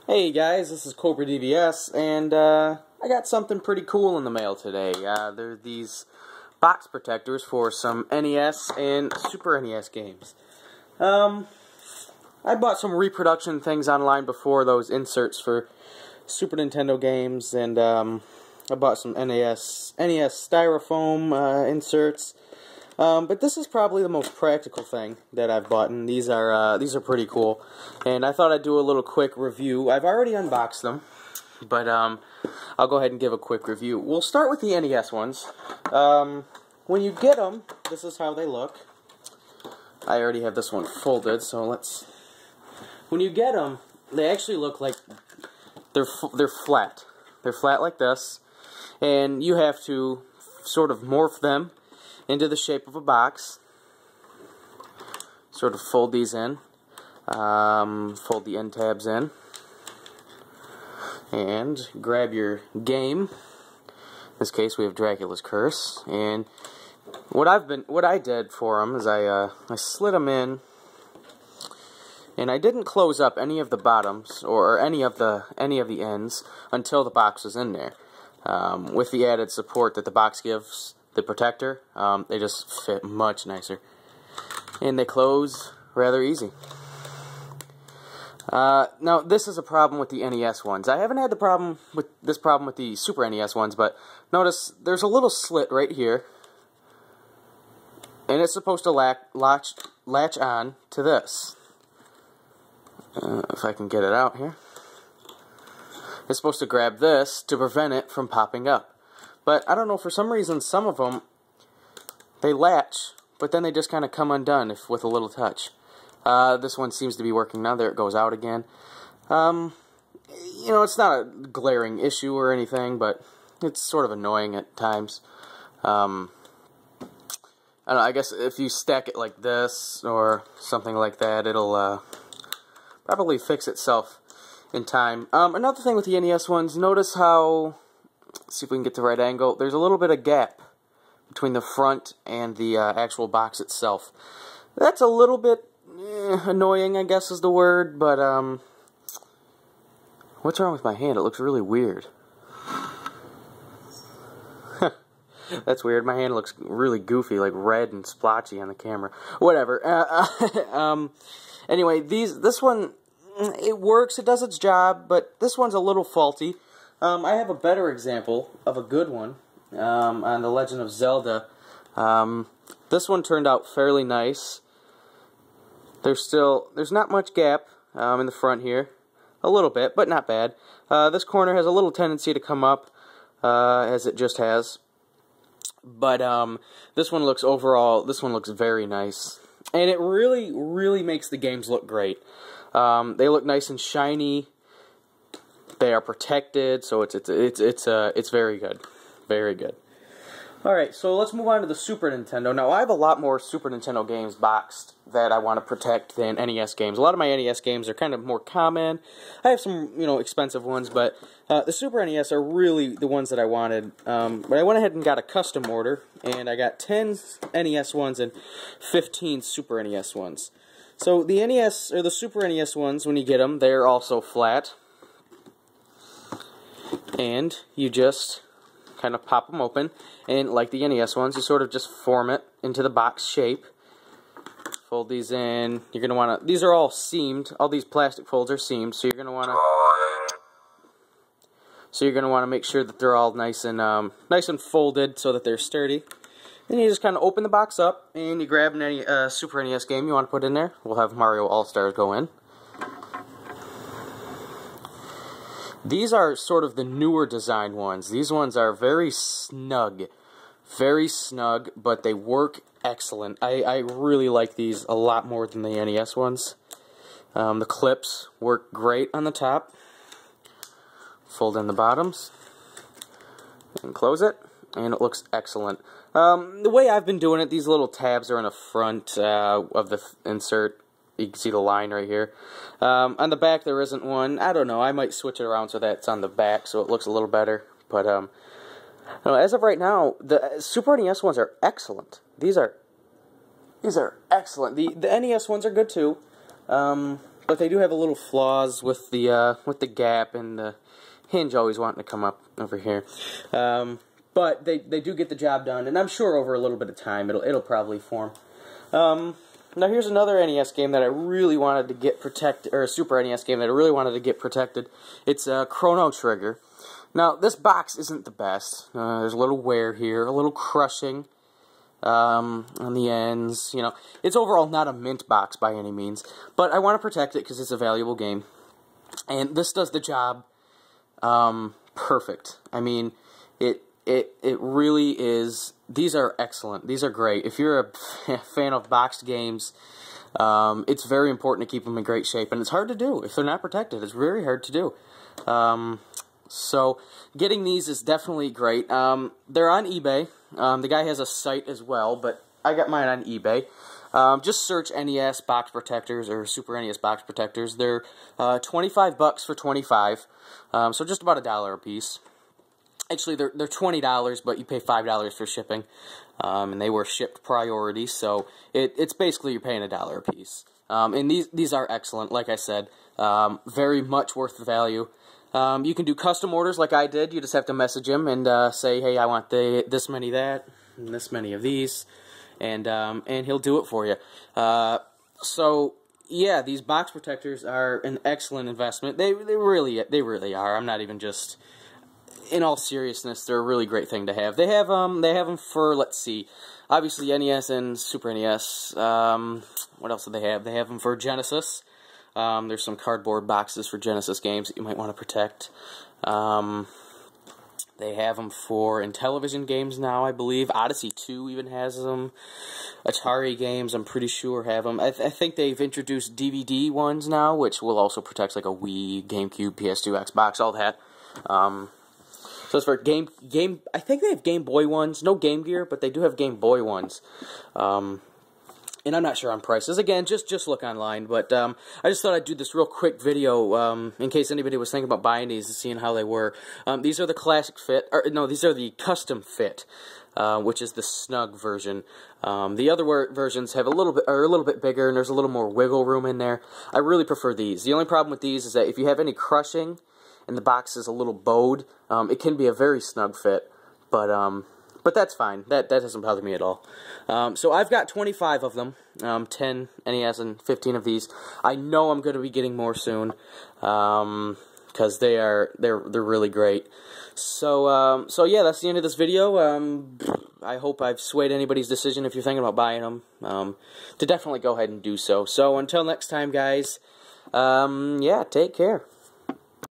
Hey guys, this is Cobradvs, and I got something pretty cool in the mail today. They're these box protectors for some NES and Super NES games. I bought some reproduction things online before, those inserts for Super Nintendo games, and I bought some NES styrofoam inserts. But this is probably the most practical thing that I've bought, and these are pretty cool. And I thought I'd do a little quick review. I've already unboxed them, but I'll go ahead and give a quick review. We'll start with the NES ones. When you get them, this is how they look. I already have this one folded, so let's. When you get them, they actually look like they're flat. They're flat like this, and you have to sort of morph them into the shape of a box. Sort of fold these in, fold the end tabs in, and grab your game. In this case, we have Dracula's Curse. And what I did for them is I slid them in, and I didn't close up any of the bottoms or any of the ends until the box was in there. With the added support that the box gives the protector, they just fit much nicer, and they close rather easy. Now this is a problem with the NES ones. I haven't had the problem with the Super NES ones, but notice there's a little slit right here, and it's supposed to latch on to this. If I can get it out here, it's supposed to grab this to prevent it from popping up. But I don't know, for some reason, some of them, they latch, but then they just kind of come undone with a little touch. This one seems to be working now. There it goes out again. You know, it's not a glaring issue or anything, but it's sort of annoying at times. I don't know, I guess if you stack it like this or something like that, it'll probably fix itself in time. Another thing with the NES ones, notice how, let's see if we can get the right angle, there's a little bit of gap between the front and the actual box itself. That's a little bit annoying, I guess is the word, but what's wrong with my hand? It looks really weird. That's weird. My hand looks really goofy, like red and splotchy on the camera. Whatever. Anyway, this one, it works, it does its job, but this one's a little faulty. I have a better example of a good one on The Legend of Zelda. This one turned out fairly nice. There's not much gap in the front here. A little bit, but not bad. This corner has a little tendency to come up, as it just has. But this one looks very nice. And it really, really makes the games look great. They look nice and shiny. They are protected, so it's very good, very good. All right, so let's move on to the Super Nintendo. Now I have a lot more Super Nintendo games boxed that I want to protect than NES games. A lot of my NES games are kind of more common. I have some, expensive ones, but the Super NES are really the ones that I wanted. But I went ahead and got a custom order, and I got 10 NES ones and 15 Super NES ones. So the NES or the Super NES ones, when you get them, they're also flat. And you just kind of pop them open, and like the NES ones, you sort of just form it into the box shape. Fold these in. You're going to want to, these are all seamed, all these plastic folds are seamed, so you're going to want to make sure that they're all nice and folded so that they're sturdy. Then you just kind of open the box up, and you grab any Super NES game you want to put in there. We'll have Mario All-Stars go in. These are sort of the newer design ones. These ones are very snug, but they work excellent. I really like these a lot more than the NES ones. The clips work great on the top. Fold in the bottoms and close it, and it looks excellent. The way I've been doing it, these little tabs are in the front of the insert. You can see the line right here. On the back there isn't one. I don't know, I might switch it around so that's on the back so it looks a little better. But as of right now, the Super NES ones are excellent. These are excellent. The NES ones are good too. but they do have a little flaws with the gap and the hinge always wanting to come up over here. But they do get the job done, and I'm sure over a little bit of time it'll probably form. Now here's another NES game that I really wanted to get protected, or a Super NES game that I really wanted to get protected. It's Chrono Trigger. Now this box isn't the best. There's a little wear here, a little crushing on the ends. You know, it's overall not a mint box by any means, but I want to protect it because it's a valuable game, and this does the job perfect. I mean, it really is. These are excellent. These are great. If you're a fan of boxed games, it's very important to keep them in great shape, and it's hard to do if they're not protected. It's very hard to do. So getting these is definitely great. They're on eBay. The guy has a site as well, but I got mine on eBay. Just search NES box protectors or Super NES box protectors. They're $25 for 25, so just about $1 a piece. Actually, they're $20, but you pay $5 for shipping, and they were shipped priority, so it's basically you're paying $1 a piece. And these are excellent, like I said, very much worth the value. You can do custom orders like I did. You just have to message him and say, hey, I want this many of that, and this many of these, and he'll do it for you. So yeah, these box protectors are an excellent investment. They really are. I'm not even just. In all seriousness, they're a really great thing to have. They have them for, let's see, obviously NES and Super NES. What else do they have? They have them for Genesis. There's some cardboard boxes for Genesis games that you might want to protect. They have them for Intellivision games now, I believe. Odyssey 2 even has them. Atari games, I'm pretty sure, have them. I think they've introduced DVD ones now, which will also protect like a Wii, GameCube, PS2, Xbox, all that. So as for game, I think they have Game Boy ones. No Game Gear, but they do have Game Boy ones. And I'm not sure on prices. Again, just look online. But I just thought I'd do this real quick video in case anybody was thinking about buying these and seeing how they were. These are the classic fit, or no, these are the custom fit, which is the snug version. The other versions have are a little bit bigger, and there's a little more wiggle room in there. I really prefer these. The only problem with these is that if you have any crushing and the box is a little bowed, it can be a very snug fit, but that's fine. That doesn't bother me at all. So I've got 25 of them, 10 NES and 15 of these. I know I'm going to be getting more soon, because they're really great. So yeah, that's the end of this video. I hope I've swayed anybody's decision if you're thinking about buying them, to definitely go ahead and do so. So until next time, guys, yeah, take care.